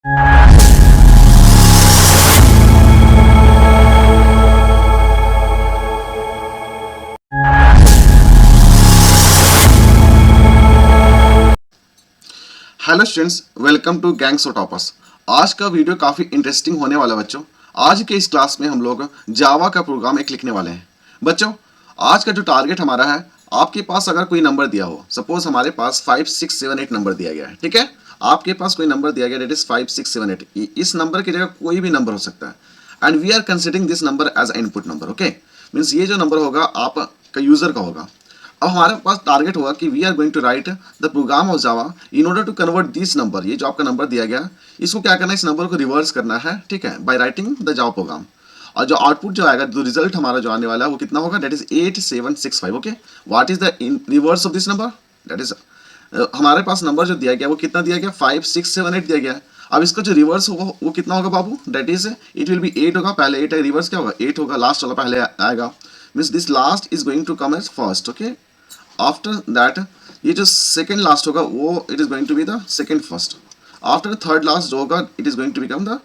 Hello students, welcome to Gangs of Toppers. आज का video काफ़ी इंटरेस्टिंग होने वाला है बच्चों। आज के इस क्लास में हम लोग जावा का प्रोग्राम एक लिखने वाले हैं। बच्चों, आज का जो टारगेट हमारा है, आपके पास अगर कोई नंबर दिया हो, सपोज हमारे पास 5 6 7 8 नंबर दिया गया है, ठीक है। आपके पास कोई नंबर दिया गया, डेट इज 5 6 7 8। इस नंबर की जगह कोई भी नंबर हो सकता है, and we are considering this number as a input number. Okay, means ये जो नंबर होगा आपका यूजर का होगा। अब हमारे पास टारगेट होगा कि we are going to write the program of Java in order to convert this number. ये जो आपका नंबर दिया गया, इसको क्या करना है, इस नंबर को रिवर्स करना है, ठीक है, by writing the Java program. और जो आउटपुट जो आएगा, जो रिजल्ट हमारा जो आने वाला है, वो कितना होगा, that is 8765। Okay, what is the reverse of this number, that is हमारे पास नंबर जो दिया गया वो कितना दिया गया, 5 6 7 8 दिया गया है। अब इसका जो रिवर्स होगा वो कितना होगा बाबू, that is it will be 8 होगा। पहले 8 है, रिवर्स क्या होगा, 8 होगा। लास्ट वाला पहले आएगा, means this last is going to come as first. Okay, after that ये जो सेकेंड लास्ट होगा वो it is going to be the second first. After third last जो होगा it is going to become the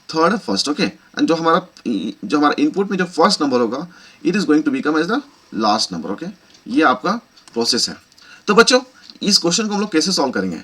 third first. Okay, and जो हमारा input में जो फर्स्ट नंबर होगा it is going to become as the last number. Okay, ये आपका process है। तो बच्चों, इस क्वेश्चन को हम लोग कैसे सॉल्व करेंगे,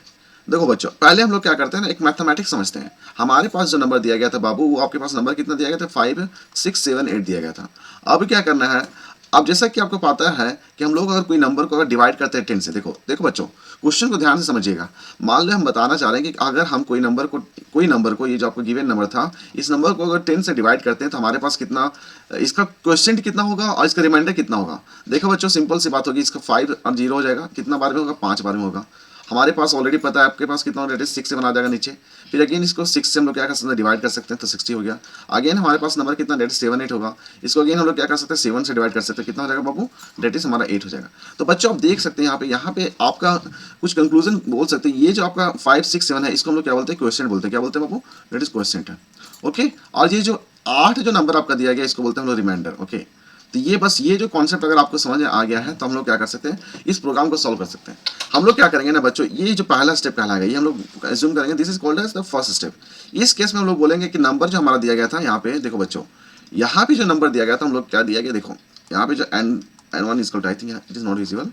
देखो बच्चों, पहले हम लोग क्या करते हैं ना, एक मैथमेटिक्स समझते हैं। हमारे पास जो नंबर दिया गया था बाबू, वो आपके पास नंबर कितना दिया गया था, 5 6 7 8 दिया गया था। अब क्या करना है, अब जैसा कि आपको पता है कि हम लोग अगर कोई नंबर को अगर डिवाइड करते हैं 10 से, देखो बच्चों, क्वेश्चन को ध्यान से समझिएगा। मान लो हम बताना चाह रहे हैं कि अगर हम कोई नंबर को ये जो आपको गिवन नंबर था, इस नंबर को अगर 10 से डिवाइड करते हैं तो हमारे पास कितना, इसका क्वेश्चन कितना होगा और इसका रिमाइंडर कितना होगा। देखो बच्चों, सिंपल सी बात होगी, इसका 5 और 0 हो जाएगा, कितना बार में होगा, 5 बार में होगा। हमारे पास ऑलरेडी पता है आपके पास कितना होगा, 6 से बना जाएगा नीचे। फिर अगेन इसको 6 से हम लोग क्या कर सकते हैं, डिवाइड कर सकते हैं, तो 60 हो गया। अगेन हमारे पास नंबर कितना, 7 8 होगा। इसको अगेन हम लोग क्या कर सकते हैं, 7 से डिवाइड कर सकते हैं, कितना हो जाएगा बाबू, डेट इज हमारा 8 हो जाएगा। तो बच्चों आप देख सकते हैं यहाँ पे आपका कुछ कंक्लूजन बोल सकते हैं। ये जो आपका 5 6 7 है, इसको हम लोग क्या बोलते हैं, क्वेश्चन बोलते हैं। क्या बोलते हैं बाबू, डेट इज क्वेश्चन है। ओके, और ये जो 8 जो नंबर आपका दिया गया, इसको बोलते हैं हम लोग रिमाइंडर। ओके, तो ये बस ये जो कॉन्सेप्ट अगर आपको समझ आ गया है तो हम लोग क्या कर सकते हैं, इस प्रोग्राम को सॉल्व कर सकते हैं। हम लोग क्या करेंगे ना बच्चों, ये जो पहला स्टेप कहलाएगा, ये हम लोग एज्यूम करेंगे, this is called as the first step. इस केस में हम लोग बोलेंगे कि नंबर जो हमारा दिया गया था, यहाँ पे देखो बच्चों, यहाँ पे जो नंबर दिया गया था, हम लोग क्या दिया गया, देखो यहाँ पे जो n1 is called, I think it is not visible.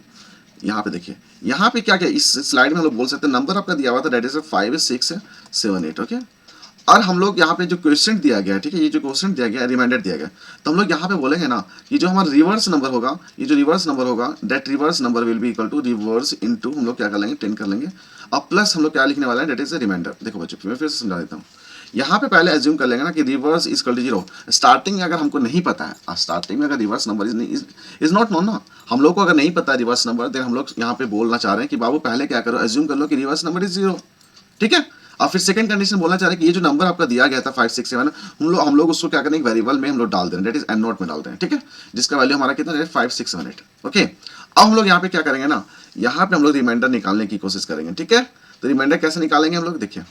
यहाँ पे देखिए, यहाँ पे क्या क्या इस स्लाइड में हम लोग बोल सकते हैं, नंबर आपका दिया हुआ था, डेट इज 5 6 7 8। ओके, और हम लोग यहाँ पे जो क्वेश्चन दिया गया है, ठीक है, ये जो क्वेश्चन दिया गया, रिमाइंडर दिया गया, तो हम लोग यहाँ पे बोलेंगे ना, ये जो हमारा रिवर्स नंबर होगा, ये जो रिवर्स नंबर होगा, that reverse number will be equal to reverse into, हम लोग क्या कर लेंगे, 10 कर लेंगे। अब प्लस हम लोग क्या लिखने वाला है, दैट इज अ रिमाइंडर। देखो बच्चों, मैं फिर से समझा देता हूँ। यहाँ पे पहले एज्यूम कर लेंगे ना कि reverse is equal to 0। Starting में अगर हमको नहीं पता है, स्टार्टिंग में अगर reverse number is not known ना, हम लोग को अगर नहीं पता है रिवर्स नंबर, देन हम लोग यहाँ पे बोलना चाह रहे हैं कि बाबू पहले क्या करो, एज्यूम कर लो कि रिवर्स नंबर इज 0, ठीक है। और फिर सेकंड कंडीशन बोलना चाह रहे हैं कि ये जो नंबर आपका दिया गया था 5 6 7, हम लोग उसको क्या करेंगे, वेरिएबल में हम लोग डाल दें, दैट इज एन नोट में डाल दें, ठीक है, जिसका वैल्यू हमारा कितना है, 5 6 7 8। ओके, अब हम लोग यहाँ पे क्या करेंगे ना, यहाँ पे हम लोग रिमाइंडर निकालने की कोशिश करेंगे, ठीक है। तो रिमाइंडर कैसे निकालेंगे हम लोग, देखिए,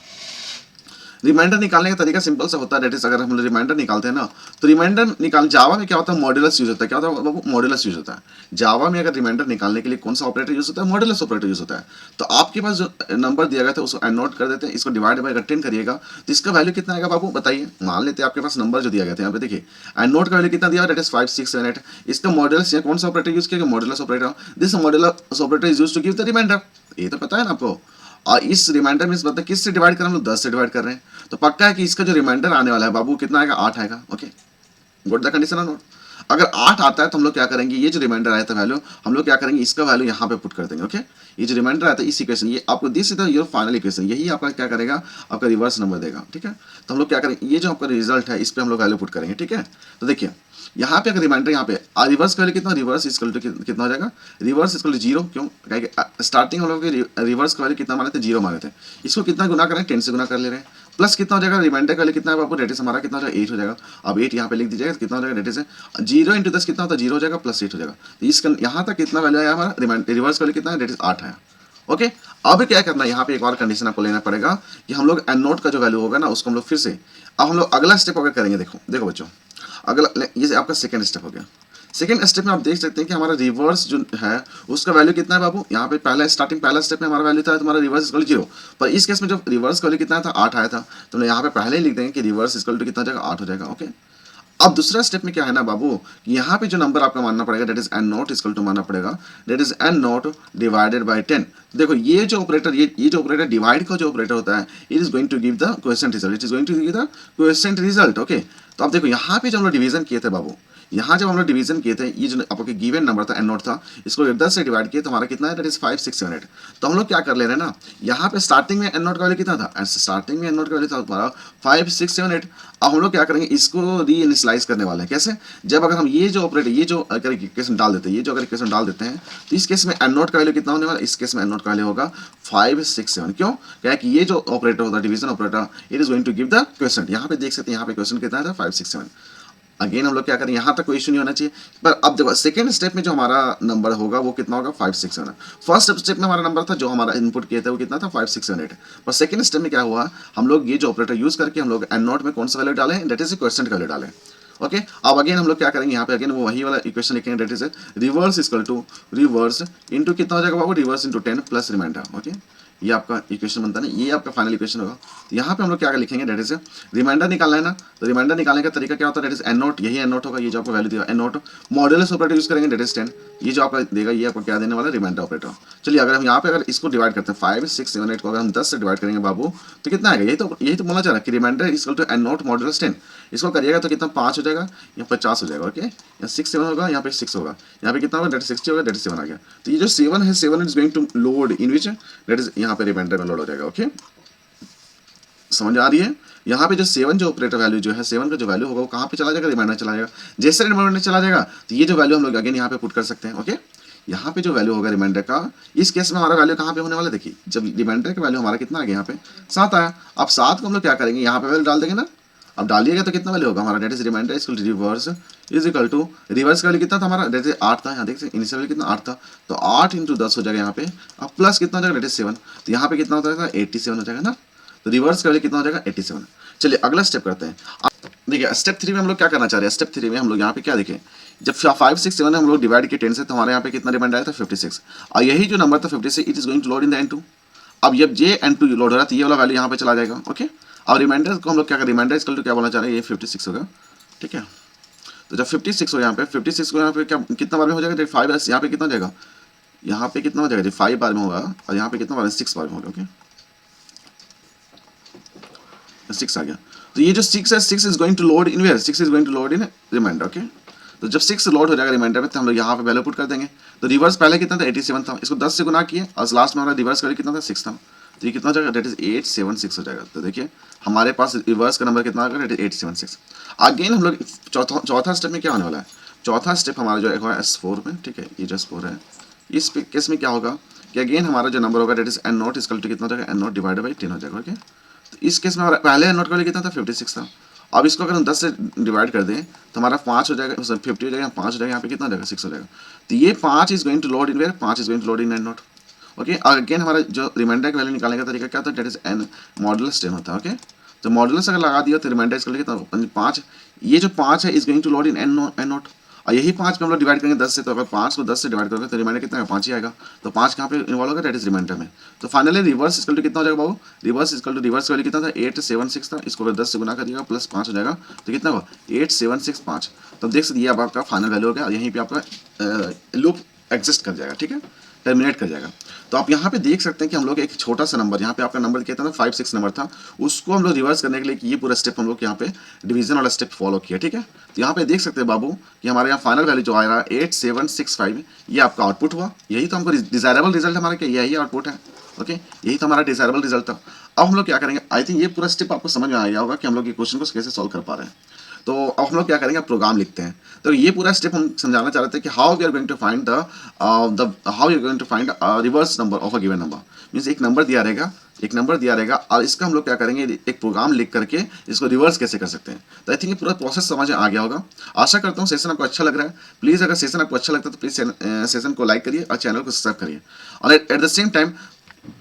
रिमाइंडर निकालने का तरीका सिंपल सा होता है, डेट इज अगर हम रिमाइंडर निकालते हैं ना, तो रिमाइंडर निकाल, जावा में क्या होता है, मॉड्यूलस यूज होता है। क्या होता है बाबू, मॉड्यूलस यूज होता है। जावा में अगर रिमाइंडर निकालने के लिए कौन सा ऑपरेटर यूज होता है, मॉड्यूलस ऑपरेटर यूज होता है। तो आपके पास जो नंबर दिया गया था उसको एन नोट कर देते हैं, इसको डिवाइड बाय 10 करिएगा, तो इसका वैल्यू कितना आएगा बाबू, बताइए। मान लेते हैं आपके पास नंबर जो दिया गया था, यहाँ पे देखिए एन नोट का वैल्यू कितना दिया, डेट इज 5 6 7 8। इसका मॉड्यूलस कौन सा ऑपरेटर यूज किया, modulus operator. This modulus operator is used to give the remainder, ये तो पता है ना आपको। और इस रिमाइंडर में मतलब किस से डिवाइड कर रहे हैं हम लोग, 10 से डिवाइड कर रहे हैं, तो पक्का है कि इसका जो रिमाइंडर आने वाला है बाबू कितना आएगा, 8 आएगा। Okay, good the condition note. अगर 8 आता है तो हम लोग क्या करेंगे, ये जो रिमाइंडर आया था वैल्यू, हम लोग क्या करेंगे, इसका वैल्यू यहाँ पे पुट कर देंगे। ओके, ये जो रिमाइंडर आता है इस इक्वेशन, ये आपको this is your final equation, यही आपका क्या करेगा, आपका रिवर्स नंबर देगा, ठीक है। तो हम लोग क्या करेंगे, ये जो आपका रिजल्ट है इस पर हम लोग वैल्यू पुट करेंगे, ठीक है। तो देखिए यहाँ पे अगर रिमाइंडर यहाँ पे रिवर्स का वैल्यू कितना, रिवर्स इक्वल टू कितना हो जाएगा, रिवर्स इक्वल टू 0। क्यों, स्टार्टिंग हम लोग रिवर्स का वैल्यू कितना माने थे, 0 माने थे। इसको कितना गुना करें, 10 से गुना कर ले रहे हैं, प्लस कितना हो जाएगा, रिमाइंडर का वैल्यू कितना है बाबू, डेट इज हमारा कितना हो जाएगा, 8 हो जाएगा। अब 8 यहाँ पे लिख दीजिएगा, कितना हो जाएगा, डेट इज 0 इंटू 10 कितना होता है, 0 हो जाएगा, प्लस 8 हो जाएगा। तो इस यहाँ तक कितना वैल्यू आया हमारा, रिवर्स का वैल्यू कितना है, डेट इज 8 आया। ओके, अब क्या करना है, यहाँ पे एक और कंडीशन आपको लेना पड़ेगा कि हम लोग एन नोट का जो वैल्यू होगा ना, उसको हम लोग फिर से, अब हम लोग अगला स्टेप अगर करेंगे, देखो बच्चों, अगला ये आपका सेकंड स्टेप हो गया। सेकंड स्टेप में आप देख सकते हैं कि हमारा रिवर्स जो है उसका वैल्यू कितना है बाबू। यहाँ पे पहला स्टेप में हमारा वैल्यू था तुम्हारा रिवर्स इक्वल 0, पर इस केस में जब रिवर्स वैल्यू कितना था 8 आया था, तो यहाँ पे पहले ही लिख देंगे कि रिवर्स इक्वल टू कितना हो जाएगा 8 हो जाएगा। ओके, अब दूसरा स्टेप में क्या है ना बाबू, कि यहाँ पे जो नंबर आपका मानना पड़ेगा that is N naught equal to मानना पड़ेगा that is N naught divided by 10। देखो ये जो ऑपरेटर ये जो ऑपरेटर डिवाइड का जो ऑपरेटर होता है it is going to give the quotient result, it is going to give the quotient result. Okay, तो आप देखो यहाँ पे जब हम लोग डिवीजन किए थे बाबू, यहाँ जब हम लोग डिवीजन किए थे, ये जो आपके गिवन नंबर था एन नोट था, इसको 10 से डिवाइड किया तो हमारा कितना है दैट इज 5 6 7 8। तो हम लोग क्या कर ले रहे हैं ना, यहाँ पे स्टार्टिंग में एन नोट का वैल्यू कितना था, स्टार्टिंग में एन नोट का वैल्यू था तुम्हारा 5 6 7 8। अब हम लोग क्या करेंगे, इसको री इनिशियलाइज करने वाले हैं। कैसे, जब अगर हम ये जो ऑपरेटर ये जो अगर इक्वेशन डाल देते हैं, ये जो अगर इक्वेशन डाल देते हैं, तो इस केस में एन नोट का वैल्यू कितना होने वाला, इस केस में एन नोट का वैल्यू होगा 5 6 7। क्यों, क्या है कि ये जो ऑपरेटर होता है division operator, it is going to give the quotient. यहाँ पे देख सकते हैं, यहाँ पे क्वेश्चन कितना था 5 6 7। अगेन हम लोग क्या करें, यहाँ तक कोई इशू नहीं होना चाहिए। पर अब देखो सेकंड स्टेप में जो हमारा नंबर होगा वो कितना होगा 5 6 7। फर्स्ट स्टेप में हमारा नंबर था जो हमारा इनपुट किया था वो कितना था 5 6 7 8। पर सेकंड स्टेप में क्या हुआ, हम लोग ये जो ऑपरेटर यूज करके हम लोग एन नॉट में कौन सा वैल्यू डालें, दैट इज क्वेश्चन का वैल्यू डालें। ओके, अब अगेन हम लोग क्या करेंगे, यहाँ पे अगेन वो वही वाला इक्वेशन लिखेंगे that is reverse equal to reverse into कितना हो जाएगा बाबू, reverse into 10 plus remainder. Okay, ये आपका इक्वेशन बनता है ना, ये आपका फाइनल इक्वेशन होगा। तो यहाँ पे हम लोग क्या लिखेंगे दैट इज रिमाइंडर निकालना है ना, तो रिमाइंडर निकालने का तरीका क्या होता है दैट इज एन नोट, यही एन नोट होगा, ये जो आपको वैल्यू देगा N naught modulus operator use करेंगे दैट इज 10। ये जो आपका देगा ये आपको क्या देने वाला रिमाइंडर ऑपरेटर। चलिए अगर हम यहाँ पे अगर इसको डिवाइड करते हैं 5 6 7 8 को अगर हम 10 से डिवाइड करेंगे बाबू तो कितना आएगा, यही तो बोलना चाह रहा है कि remainder equal to N naught modulus 10। इसको करिएगा तो कितना 5 हो जाएगा या 50 हो जाएगा। ओके, यहाँ 6 7 होगा, यहाँ पे 6 होगा, यहाँ पे कितना होगा दैट 60 होगा, दैट 7 आ गया। तो ये जो 7 है 7 is going to load in which that is यहाँ पे रिमाइंडर में लोड हो जाएगा। ओके, समझ आ रही है। यहाँ पे जो 7 जो ऑपरेटर वैल्यू जो है 7 का जो वैल्यू होगा वो कहाँ पे चला जाएगा, रिमाइंडर चला जाएगा। जैसे रिमाइंडर चला जाएगा तो ये जो वैल्यू हम लोग अगेन यहाँ पे पुट कर सकते हैं। ओके, यहाँ पे जो वैल्यू होगा रिमाइंडर का, इस केस में हमारा वैल्यू कहाँ पे होने वाला, देखिए जब रिमाइंडर का वैल्यू हमारा कितना आ गया यहाँ पे 7 आया। अब 7 को हम लोग क्या करेंगे, यहाँ पे वैल्यू डाल देंगे ना। अब डालिएगा तो कितना वैल्यू होगा हमारा that is remainder equal to reverse is equal to reverse का वैल्यू कितना था हमारा दैट इज 8 था। यहाँ देख सकते इनिशियल वैल्यू कितना 8 था, तो 8 इंटू 10 हो जाएगा यहाँ पे। अब प्लस कितना हो जाएगा दैट इज 7, तो यहाँ पे कितना हो जाएगा 87 हो जाएगा ना। तो रिवर्स का वैल्यू कितना हो जाएगा 87। चलिए अगला स्टेप करते हैं। देखिए स्टेप 3 में हम लोग क्या करना चाह रहे हैं, स्टेप 3 में हम लोग यहाँ पे क्या देखें, जब 5 6 7 हम लोग डिवाइड किए 10 से तो हमारे यहाँ पे कितना रिमाइंडर आया था 56। और यही जो नंबर था 56 it is going to load in the N2। अब जब ये N2 लोड हो रहा है तो ये वाला वैल्यू यहाँ पे चला जाएगा। ओके, अब रिमाइंडर को हम लोग क्या करें, रिमाइंडर इक्वल टू क्या बोलना चाह रहे हैं, ये 56 होगा। ठीक है, तो जब 56 हो यहाँ पे 56 को यहाँ पे क्या कितना बार में हो जाएगा 5, यहाँ पे कितना हो जाएगा, यहाँ पे कितना हो जाएगा 5 बार में होगा, और यहाँ पे कितना बार 6 बार में होगा। ओके, 6 आ गया। तो ये जो 6 है 6 is going to load in where, 6 is going to load in remainder. Okay, तो जब 6 लोड हो जाएगा रिमाइंडर में तो हम लोग यहाँ पे वैल्यू पुट कर देंगे। तो रिवर्स पहले कितना था 87 था, इसको 10 से गुना किए और लास्ट में हमारा रिवर्स करके कितना था 6 था, तो ये कितना हो जाएगा दैट इज 876 हो जाएगा। तो देखिए हमारे पास रिवर्स का नंबर कितना आएगा दैट इज 876। अगेन हम लोग चौथा स्टेप में क्या होने वाला है, चौथा स्टेप हमारा जो है S4 में। ठीक है, ये जो S4 है इस केस में क्या होगा कि अगेन हमारा जो नंबर होगा that is N naught equal to कितना हो जाएगा, एन नॉट डिवाइडेड बाई 10 हो जाएगा। ओके, तो इस केस में हमारा पहले एन नॉट का वैल्यू कितना था 56 था। अब इसको अगर हम 10 से डिवाइड कर दें तो हमारा 5 हो जाएगा, 50 हो जाएगा, 5 हो जाएगा, यहाँ पे कितना हो जाएगा 6 हो जाएगा। तो ये 5 is going to load in where, 5 is going to load in N naught. Okay, again हमारा जो रिमाइंडर का वैल्यू निकालने का तरीका क्या होता है दैट इज एन मॉडुलस 10 होता है। ओके, तो मॉडुलस अगर लगा दिया तो रिमाइंडर इसका कितना 5, ये जो 5 है is going to load in N naught. और यही 5 पे हम लोग डिवाइड करेंगे 10 से, तो अगर 5 को 10 से डिवाइड करोगे तो रिमाइंडर कितना है 5 ही आएगा। तो 5 कहाँ पे इन्वॉल्व होगा दैट इज रिमाइंडर में। तो फाइनली रिवर्स इक्वल टू कितना हो जाएगा बाबू, reverse equal to reverse value कितना था 876 था, इसको 10 से गुना करिएगा प्लस 5 हो जाएगा, तो कितना होगा 8765। तो देख सकते ये अब आपका फाइनल वैल्यू हो गया, यहीं पे आपका लूप एग्जिस्ट कर जाएगा। ठीक है, टर्मिनेट कर जाएगा। तो आप यहाँ पे देख सकते हैं कि हम लोग एक छोटा सा नंबर, यहाँ पे आपका नंबर क्या था ना 5 6 नंबर था, उसको हम लोग रिवर्स करने के लिए ये पूरा स्टेप हम लोग यहाँ पे डिवीजन वाला स्टेप फॉलो किया। ठीक है, तो यहाँ पे देख सकते हैं बाबू कि हमारे यहाँ फाइनल वैल्यू जो आ रहा है 8765, ये आपका आउटपुट हुआ। यही तो हमको डिजायरेबल रिजल्ट हमारा क्या, यही आउटपुट है। ओके, यही तो हमारा डिजायरेबल रिजल्ट था। अब हम लोग क्या करेंगे, आई थिंक ये पूरा स्टेप आपको समझ में आ गया होगा कि हम लोग ये क्वेश्चन को कैसे सॉल्व कर पा रहे हैं। तो अब हम लोग क्या करेंगे, प्रोग्राम लिखते हैं। तो ये पूरा स्टेप हम समझाना चाह रहे थे कि how we are going to find reverse number of a given number. Means एक नंबर दिया रहेगा और इसका हम लोग क्या करेंगे, एक प्रोग्राम लिख करके इसको रिवर्स कैसे कर सकते हैं। तो आई थिंक ये पूरा प्रोसेस समझ में आ गया होगा। आशा करता हूँ सेशन आपको अच्छा लग रहा है। प्लीज़ अगर सेशन आपको अच्छा लगता है तो प्लीज़ सेशन को लाइक करिए और चैनल को सब्सक्राइब करिए। और at the same time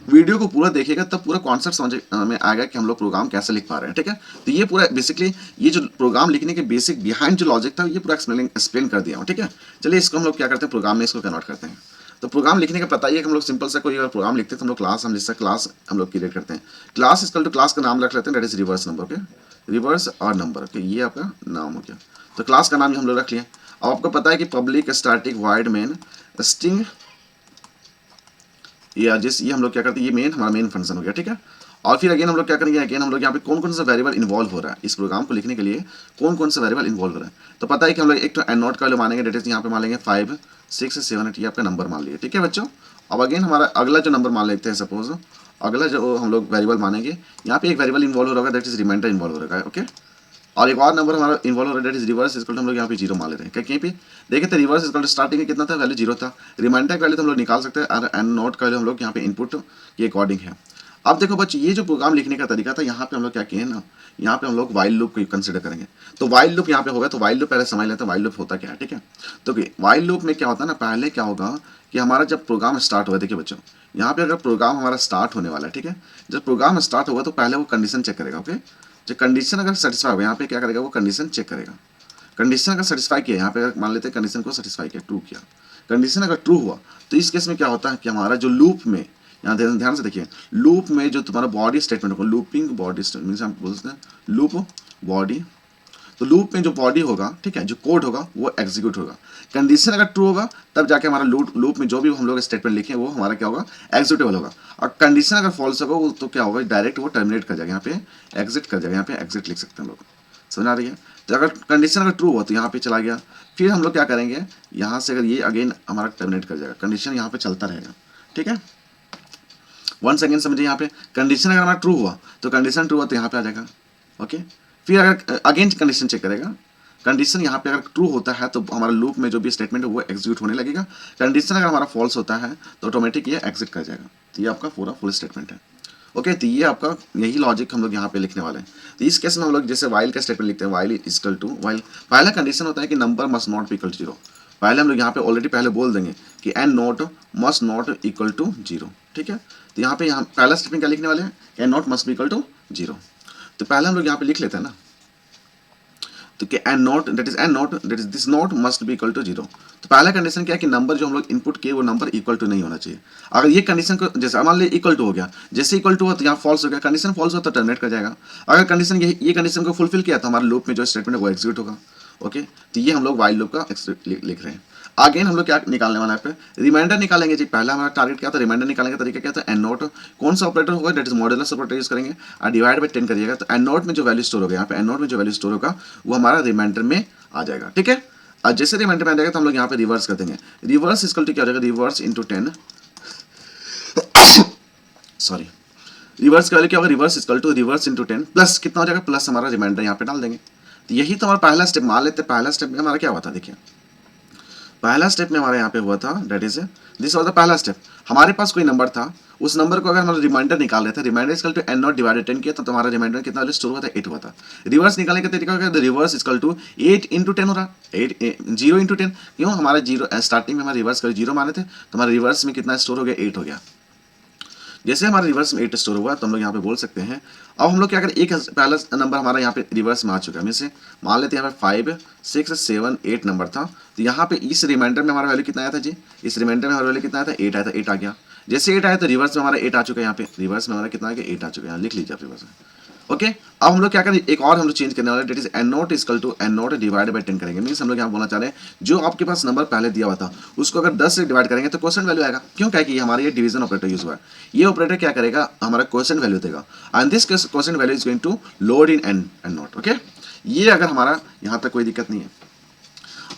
video को पूरा देखिएगा तब पूरा कॉन्सेप्ट समझ में आएगा कि हम लोग प्रोग्राम कैसे लिख पा रहे हैं, ठीक है। तो ये पूरा बेसिकली ये जो प्रोग्राम लिखने के बेसिक बिहाइंड जो लॉजिक था ये पूरा एक्सप्लेन कर दिया हूँ, ठीक है। चलिए इसको हम लोग क्या करते हैं, प्रोग्राम में इसको कन्वर्ट करते हैं। तो प्रोग्राम लिखने का पता ही है कि हम लोग सिंपल सा कोई अगर प्रोग्राम लिखते हैं तो हम लोग क्लास हम जिससे क्लास हम लोग क्रिएट करते हैं। क्लास इक्वल टू क्लास का नाम रख लेते हैं, that is reverse number, okay, reverse और नंबर, ओके, ये आपका नाम हो गया। तो क्लास का नाम हम लोग रख लिया। अब आपको पता है कि public static void main string ये हम लोग क्या करते हैं, ये मेन हमारा मेन फंक्शन हो गया, ठीक है। और फिर अगेन हम लोग क्या करेंगे, अगेन हम लोग यहाँ पे कौन कौन सा वेरिएबल इन्वॉल्व हो रहा है इस प्रोग्राम को लिखने के लिए, कौन कौन सा वेरिएबल इन्वॉल्व हो रहा है। तो पता है कि हम लोग एक तो एन नोट का वैल्यू मानेंगे, डेट इज यहाँ पे मान लेंगे 5 6 7 8, ये आपका नंबर मान लिया, ठीक है बच्चों। अब अगेन हमारा अगला जो नंबर मान लेते हैं, सपोज अगला जो हम लोग वेरिएबल मानेंगे, यहाँ पे एक वेरिएबल इन्वॉल्व हो रहा है, दैट इज रिमाइंडर इन्वॉल्व हो रहा है, ओके। और एक और नंबर हमारा इन्वॉल्व हो रहा है, that is reverse equal to हम लोग यहाँ पे 0 मान ले रहे हैं, क्या कहीं पे देखिए तो रिवर्स इक्वल टू स्टार्टिंग में कितना था, वैल्यू 0 था। रिमाइंडर का वैल्यू तो हम लोग निकाल सकते हैं, और एन नोट का वैल्यू हम लोग यहाँ पे इनपुट के अकॉर्डिंग है। अब देखो बच्चों, ये जो प्रोग्राम लिखने का तरीका था, यहाँ पे हम लोग क्या किए ना, यहाँ पे हम लोग वाइल लूप को कंसिडर करेंगे। तो वाइल लूप यहाँ पे होगा, तो वाइल लूप पहले समझ लेते हैं वाइल लूप होता क्या है, ठीक है। तो वाइल लूप में क्या होता है ना, पहले क्या होगा कि हमारा जब प्रोग्राम स्टार्ट हुआ, देखिए बच्चों यहाँ पे अगर प्रोग्राम हमारा स्टार्ट होने वाला है, ठीक है, जब प्रोग्राम स्टार्ट होगा तो पहले वो कंडीशन चेक करेगा, ओके। जो कंडीशन अगर सेटिस्फाई हो, यहाँ पे क्या करेगा, वो कंडीशन चेक करेगा। कंडीशन अगर सेटिस्फाई किया, यहाँ पे अगर मान लेते हैं कंडीशन को सेटिस्फाई किया, ट्रू किया, कंडीशन अगर ट्रू हुआ, तो इस केस में क्या होता है कि हमारा जो लूप में, यहाँ ध्यान से देखिए, लूप में जो तुम्हारा बॉडी स्टेटमेंट होगा, लूपिंग बॉडी स्टेटमेंट हम बोलते हैं लूप बॉडी, तो लूप में जो बॉडी होगा, ठीक है, जो कोड होगा वो एग्जीक्यूट होगा। कंडीशन अगर ट्रू होगा तब जाके हमारा लूप में जो भी हम लोग स्टेटमेंट लिखे वो हमारा क्या होगा, एग्जीक्यूटेबल होगा। और कंडीशन अगर फॉल्स होगा तो क्या होगा, डायरेक्ट वो टर्मिनेट कर जाएगा, यहाँ पे एग्जिट कर जाएगा, यहाँ पे एग्जिट लिख सकते हैं हम लोग, समझ आ रही है। तो अगर कंडीशन अगर ट्रू हो तो यहाँ पे चला गया, फिर हम लोग क्या करेंगे, यहाँ से अगर ये अगेन हमारा टर्मिनेट कर जाएगा, कंडीशन यहाँ पे चलता रहेगा, ठीक है। वन सेकेंड समझिए, यहाँ पे कंडीशन अगर हमारा ट्रू हुआ तो कंडीशन ट्रू हुआ तो यहाँ पे आ जाएगा, ओके। फिर अगर अगेन कंडीशन चेक करेगा, कंडीशन यहाँ पे अगर ट्रू होता है तो हमारा लूप में जो भी स्टेटमेंट है वो एग्जीक्यूट होने लगेगा। कंडीशन अगर हमारा फॉल्स होता है तो ऑटोमेटिक ये एग्जिट कर जाएगा। तो ये आपका पूरा फुल स्टेटमेंट है, ओके। तो ये आपका यही लॉजिक हम लोग यहाँ पे लिखने वाले हैं। तो इस केस में हम लोग जैसे वाइल का स्टेटमेंट लिखते हैं, वाइल इक्वल टू वाइल, पहला कंडीशन होता है कि number must not be equal to 0। पहले हम लोग यहाँ पे ऑलरेडी पहले बोल देंगे कि N naught must not equal to 0, ठीक है। तो यहाँ पे पहला स्टेटमेंट क्या लिखने वाले हैं, N naught must be equal to 0। तो पहले हम लोग यहाँ पे लिख लेते हैं ना, तो कि N naught that is this naught must be equal to 0। तो पहला कंडीशन क्या है कि नंबर जो हम लोग इनपुट किए वो नंबर इक्वल टू नहीं होना चाहिए। अगर ये कंडीशन को जैसे मान लीजिए इक्वल टू हो गया, जैसे इक्वल टू हुआ तो यहाँ फॉल्स हो गया, कंडीशन फॉल्स हो तो टर्मिनेट कर जाएगा। अगर कंडीशन ये कंडीशन को फुलफिल किया तो हमारे लूप में जो स्टेटमेंट है वो एग्जीक्यूट होगा, ओके। तो ये हम लोग वाइल लूप का लिख रहे हैं। अगेन हम लोग क्या निकालने वाला है पे, रिमाइंडर निकालेंगे जी। पहला हमारा टारगेट क्या था, रिमाइंडर निकालने का तरीका क्या था, एन नोट कौन सा ऑपरेटर होगा, that is modulus operator use करेंगे और डिवाइड बाय 10 करिएगा। तो एन नोट में जो वैल्यू स्टोर होगा, यहाँ पे एन नोट में जो वैल्यू स्टोर होगा वो हमारा रिमाइंडर में आ जाएगा, ठीक है। और जैसे रिमाइंडर में आ जाएगा तो हम लोग यहाँ पे रिवर्स कर देंगे। रिवर्स इक्वल टू क्या हो जाएगा, रिवर्स इंटू 10 सॉरी, रिवर्स का वैल्यू क्या होगा, reverse equal to reverse into 10 plus कितना हो जाएगा, प्लस हमारा रिमाइंडर यहाँ पे डाल देंगे। तो यही तो हमारा पहला स्टेप मान लेते हैं। पहला स्टेप में हमारा क्या हुआ था, देखिए पहला स्टेप में हमारे यहाँ पे हुआ था, that is this was the पहला स्टेप। हमारे पास कोई नंबर था, उस नंबर को अगर हम रिमाइंडर निकाल रहे थे, remainder equal to N naught divided 10 किया तो हमारा रिमाइंडर कितना वैल्यू स्टोर हुआ था, 8 हुआ था। रिवर्स निकालने का तरीका क्या, रिवर्स इक्वल टू 8 इंटू 10 हो रहा, 0 इंटू 10, क्यों हमारा 0 स्टार्टिंग में हमारा रिवर्स कर 0 माने थे तो हमारे रिवर्स में कितना स्टोर हो गया, 8 हो गया। जैसे हमारा रिवर्स में 8 स्टोर हुआ तो हम लोग यहाँ पे बोल सकते हैं, अब हम लोग क्या करें, एक पहला नंबर हमारा यहाँ पे रिवर्स में आ चुका है, जैसे मान लेते हैं यहाँ पे 5 6 7 8 नंबर था। तो यहाँ पे इस रिमाइंडर में हमारा वैल्यू कितना आया था जी, इस रिमाइंडर में हमारा वैल्यू कितना आया था, 8 आया था, 8 आ गया। जैसे 8 आया तो रिवर्स में हमारा 8 आ चुका है, यहाँ पे रिवर्स में हमारा कितना आ गया, 8 आ चुका है, यहाँ लिख लीजिए आप रिवर्स में, ओके। अब हम लोग क्या करें, एक और हम लोग चेंज करने वाले, that is N naught equal to N naught divide by 10 करेंगे। मीन्स हम लोग यहाँ बोलना चाह रहे हैं जो आपके पास नंबर पहले दिया हुआ था उसको अगर 10 से डिवाइड करेंगे तो क्वेश्चन वैल्यू आएगा। क्यों, क्या कि हमारा ये डिवीजन ऑपरेटर यूज हुआ है। ये ऑपरेटर क्या करेगा, हमारा क्वेश्चन वैल्यू देगा and this quotient value is going to load in N naught, okay. ये अगर हमारा यहाँ तक कोई दिक्कत नहीं है।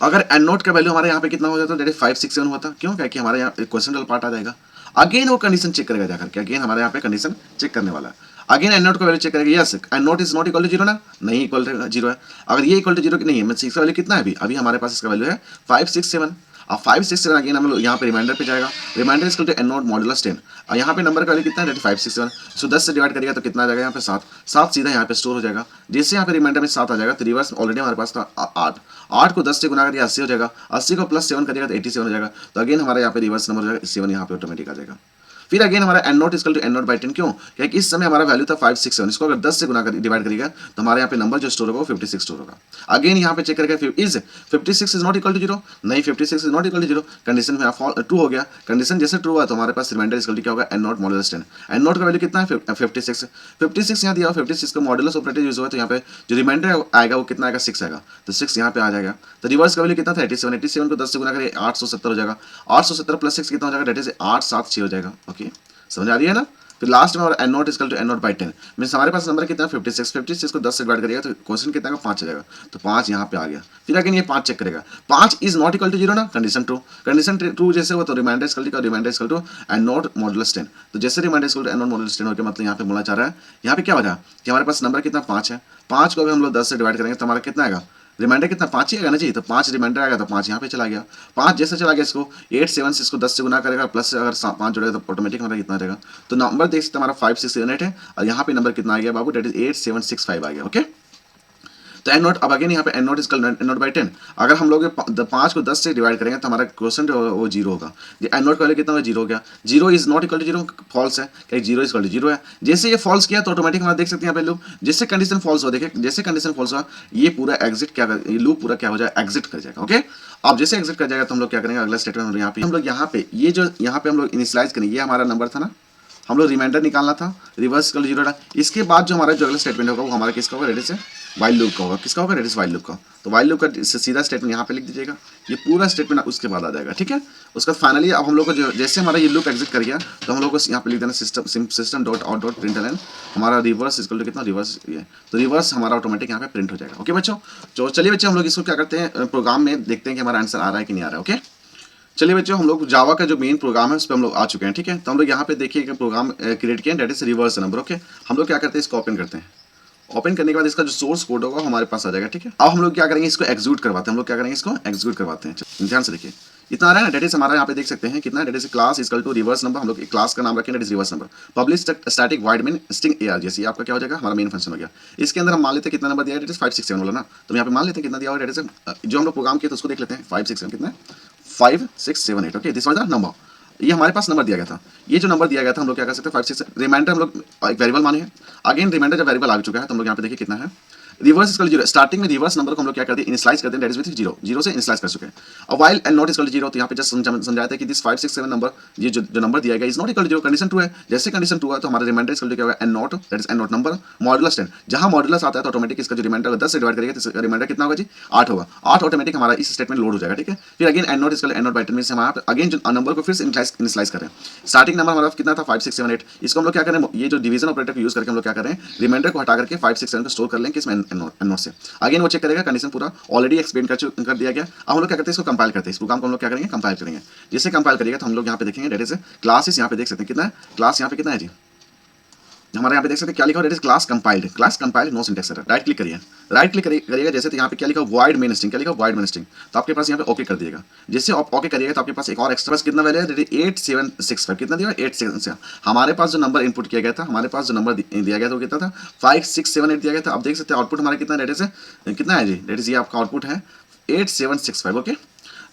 अगर एन नोट का वैल्यू हमारे यहाँ पे कितना हो जाता है, डेट 5 6 7 हुआ था, क्यों, क्या कि हमारे यहाँ क्वेश्चन पार्ट आ जाएगा। अगेन वो कंडीशन चेक करेगा जाकर के, अगेन हमारे यहाँ पे कंडीशन चेक करने वाला है। अगेन एन नोट का वैल्यू चेक करेगा, yes N naught is not equal to 0 ना, नहीं इक्वल टू 0 है। अगर ये इक्वल टू 0 नहीं है, मैं 6 का वैल्यू कितना है अभी हमारे पास इसका वैल्यू है 5 6 7। अब 5 6 7 अगेन हम लोग यहाँ पे रिमाइंडर पे जाएगा, remainder equal to N naught modulus 10 और यहाँ पे नंबर का वैल्यू कितना है, 5 6 7। सो 10 से डिवाइड करिएगा तो कितना आ जाएगा, यहाँ पे 7 सीधा यहाँ पे स्टोर हो जाएगा। जैसे यहाँ पे रिमाइंडर में 7 आ जाएगा तो रिवर्स ऑलरेडी हमारे पास था 8 को 10 से गुना करिए 80 हो जाएगा, 80 को प्लस 7 करिएगा तो 87 हो जाएगा। तो अगेन हमारे यहाँ पे रिवर्स नंबर हो जाएगा 7, यहाँ पे ऑटोमेटिक आ जाएगा। फिर अगेन हमारा N naught equal to N naught by 10, क्यों? क्योंकि इस समय हमारा वैल्यू था 567, इसको अगर 10 से गुना कर डिवाइड करिएगा तो हमारे यहाँ पे नंबर जो स्टोर होगा वो 56 स्टोर होगा। अगेन यहाँ पे चेक करेगा is 56 is not equal to 0, नहीं 56 is not equal to 0, condition में ट्रू हो गया। कंडीशन जैसे ट्रू हुआ तो हमारे पास रिमाइंडर इक्वल टू क्या होगा, N naught modulus 10। N naught का वैल्यू कितना है 56 यहाँ दिया, 56 का मॉडुलस ऑपरेटर यूज हुआ तो यहाँ पे जो रिमाइंडर आएगा वो कितना आएगा 6 आएगा, तो 6 यहाँ पे आ जाएगा। तो रिवर्स का वैल्यू कितना था 87, 87 को 10 से गुना करिए 870 हो जाएगा, 870 प्लस 6 कितना हो जाएगा, डेट इज 876 हो जाएगा। ओके, समझ आ रही है ना। फिर लास्ट में हमारा N naught equal to N naught by 10 means हमारे पास नंबर कितना है 56 को 10 से डिवाइड करिएगा तो क्वेश्चन कितना का 5 आ जाएगा, तो 5 यहाँ पे आ गया। फिर अगेन ये 5 चेक करेगा, 5 इज नॉट इक्वल टू 0 ना, कंडीशन ट्रू जैसे हो तो remainder equal to N naught modulus 10, तो जैसे remainder equal to N naught modulus 10 हो गया, मतलब यहाँ पे बोलना चाह रहा है यहाँ पे क्या हो रहा है कि हमारे पास नंबर कितना 5 है, 5 को अगर हम लोग 10 से डिवाइड करेंगे तो हमारा कितना आएगा, रिमाइंडर कितना 5 ही आएगा ना जी, तो 5 रिमाइंडर आएगा तो 5 यहाँ पे चला गया। 5 जैसे चला गया इसको 8 7 से इसको 10 से गुना करेगा प्लस अगर 5 जोड़ेगा तो ऑटोमेटिक हमारा कितना रहेगा, तो नंबर देख सकते हमारा 5678 है और यहाँ पे नंबर कितना आ गया बाबू, डेट इज 8765 आ गया। ओके, तो एन नॉट, अब अगेन यहाँ पे N naught equal N naught by 10, अगर हम लोग 5 को 10 से डिवाइड करेंगे तो हमारा क्वेश्चन जो वो 0 होगा। एन नॉट का वैल्यू कितना होगा 0 हो गया, 0 is not equal to 0 false है, क्या 0 इक्वल टू 0 है। जैसे ये फॉल्स किया तो ऑटोमेटिक हमारा देख सकते हैं यहाँ पे लूप, जैसे कंडीशन फॉल्स हो, देखिए जैसे कंडीशन फॉल्स हुआ ये पूरा एग्जिट क्या ये लूप पूरा क्या हो जाए एग्जिट कर जाएगा। ओके, अब जैसे एग्जिट कर जाएगा तो हम लोग क्या करेंगे, अगला स्टेटमेंट यहाँ पे ये जो यहाँ पे हम लोग इनिशियलाइज करेंगे, ये हमारा नंबर था ना, हम लोग रिमाइंडर निकालना था, रिवर्स इक्वल 0 इसके बाद जो हमारा जो अगला स्टेटमेंट होगा वो हमारा किसका होगा, रेडिस है वाइल लूप का होगा, किसका होगा, रेडिस वाइल लूप का। तो वाइल लूप का सीधा स्टेटमेंट यहाँ पे लिख दीजिएगा, ये पूरा स्टेटमेंट उसके बाद आ जाएगा। ठीक है, उसका फाइनली अब हम लोग को जो जैसे हमारा ये लूप एग्जिट कर गया तो हम लोग को यहाँ पे लिख देना system dot out dot println हमारा रिवर्स इक्वल टू कितना, रिवर्स ये, तो रिवर्स हमारा ऑटोमेटिक यहाँ पे प्रिंट हो जाएगा। ओके बच्चों, तो चलिए बच्चे हम लोग इसको क्या करते हैं प्रोग्राम में देखते हैं कि हमारा आंसर आ रहा है कि नहीं आ रहा है। ओके, चलिए बच्चों हम लोग जावा का जो मेन प्रोग्राम है उस पर हम लोग आ चुके हैं। ठीक है, तो हम लोग यहाँ पे देखिए कि प्रोग्राम क्रिएट किया, that is reverse number. Okay, हम लोग क्या करते हैं इसको ओपन करते हैं, ओपन करने के बाद इसका जो सोर्स कोड होगा हमारे पास आ जाएगा। ठीक है, अब हम लोग क्या करेंगे इसको एग्जीक्यूट करवाते हैं, हम लोग क्या करेंगे इसको एग्जीक्यूट करवाते हैं। ध्यान से देखिए इतना आ रहा है ना, डेट इज हमारा यहाँ पे देख सकते हैं कितना, that is class equal to reverse number, हम लोग क्लास का नाम रखें that is reverse number, public static void main string AR, जैसे आपका क्या हो जाएगा हमारा मेन फंक्शन हो गया। इसके अंदर हम मान लेते हैं कितना नंबर दिया है, डेट इज 567 बोला ना, तो यहाँ पे मान लेते हैं कितना दिया हुआ है, डेट इज जो हम लोग प्रोग्राम किया तो उसको देख लेते हैं 567 कितना है 5678। Okay, this was the number, ये हमारे पास नंबर दिया गया था। ये जो नंबर दिया गया था हम लोग क्या कर सकते हैं 56, रिमाइंडर हम लोग एक वेरिएबल माने हैं। अगेन रिमाइंडर जब वेरिएबल आ चुका है तो हम लोग यहाँ पे देखिए कितना है, रिवर्स इक्वल 0, स्टार्टिंग में रिवर्स नंबर को हम लोग क्या करते हैं इनिशियलाइज करते हैं, डेट इज विद 0 से इनिशियलाइज कर चुके हैं। और वाइल एंड नॉट इक्वल 0, तो यहाँ पे जस्ट समझाया था कि दिस 567 नंबर ये जो नंबर दिया गया is not equal 0, condition true है। जैसे कंडीशन ट्रू है तो हमारा रिमाइंडर इक्वल क्या होगा N naught, that is N naught number modulus 10, जहां मॉडुलस आता है तो ऑटोमेटिक इसका जो रिमाइंडर 10 से डिवाइड करेगा तो रिमाइंडर कितना होगा जी 8 होगा, 8 ऑटोमेटिक हमारा इस स्टेटमेंट लोड हो जाएगा। ठीक है, फिर again n naught equal N naught by 10 में से हम अगेन जो नंबर को फिर से इनिशियलाइज कर रहे हैं। स्टार्टिंग नंबर हमारा कितना था 5678, इसको हम लोग क्या करें ये जो डिवीजन ऑपरेटर को यूज करके हम लोग क्या करें रिमाइंडर को हटा करके 567 को स्टोर कर लेंगे इसमें एन नॉट से। अगेन वो चेक करेगा, कंडीशन पूरा ऑलरेडी एक्सप्लेन कर दिया गया। अब हम लोग क्या करते हैं इसको कंपाइल करते हैं, इस प्रोग्राम को हम लोग क्या करेंगे कंपाइल करेंगे। जैसे कंपाइल करिएगा तो हम लोग यहाँ पे देखेंगे डेट इज क्लासेस, यहाँ पे देख सकते हैं कितना है क्लास, यहाँ पे कितना है जी हमारे यहाँ पे देख सकते हैं क्या लिखा हुआ, that is class compiled no syntax error. Right click करिए, राइट क्लिक करिएगा जैसे तो यहाँ पे क्या लिखा वॉइड मेन स्ट्रिंग, क्या लिखा वॉइड मेन स्ट्रिंग, तो आपके पास यहाँ पे ओके कर दिएगा। जैसे आप ओके करिएगा तो आपके पास एक और एक्स्ट्रा पास कितना वैल्यू है, 8765 कितना दिया 8765। हमारे पास जो नंबर इनपुट किया गया था, हमारे पास जो नंबर दिया गया था वो कितना था 5678 दिया गया था। अब देख सकते हैं आउटपुट हमारा कितना, डेट इज कितना है जी, डेट इज ये आपका आउटपुट है 8765। ओके,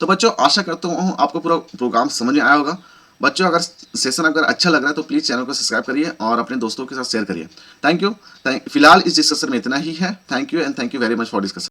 तो बच्चों आशा करता हूँ आपको पूरा प्रोग्राम समझ में आया होगा। बच्चों अगर सेशन अगर अच्छा लग रहा है तो प्लीज़ चैनल को सब्सक्राइब करिए और अपने दोस्तों के साथ शेयर करिए। Thank you. फिलहाल इस डिस्कशन में इतना ही है। Thank you and thank you very much for discussion.